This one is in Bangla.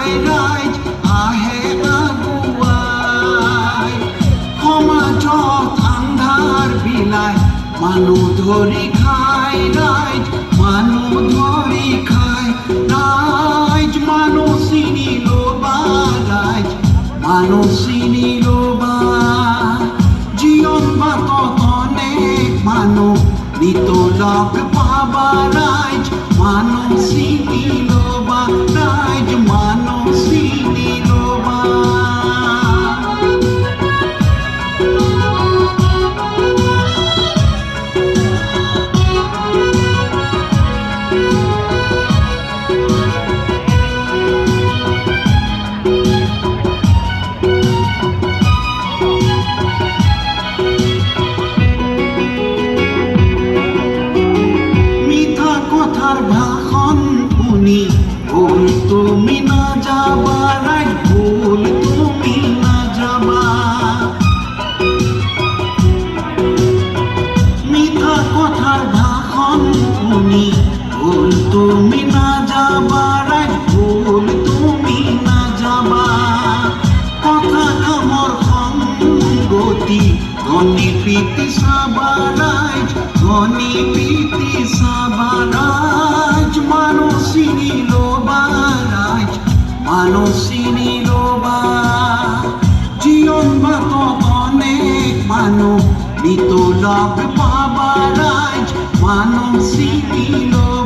খায় রাইজ আহে আগুয়াই সমাজত আন্ধাৰ বিলাই মানুহ ধৰি খায় ৰাইজ মানুহ ধৰি খায় ৰাইজ মানুহ চিনি ল'বা ৰাইজ মানুহ চিনি ল'বা জীৱন বাটত অনেক মানুহ নিতো লগ পাবা ৰাইজ মানুহ চিনি ল'বা ৰাইজ মানুহ চিনি ল'বা কথার ভাষণ শুনি ভুল তুমি না যাবা রাইজ ভুল তুমি না যাবা মিঠা কথার ভাষণ শুনি ভুল তুমি না যাবা রাইজ ভুল তুমি না যাবা কথা কামৰ সংগতি ধনী প্ৰীতি চাবা ৰাইজ ধনী প্ৰীতি চাবা রাইজ মানুহ চিনি ল'বা ৰাইজ মানুহ চিনি ল'বা জীৱন বাটত অনেক মানুহ নিতো লগ পাবা ৰাইজ মানুহ চিনি ল'বা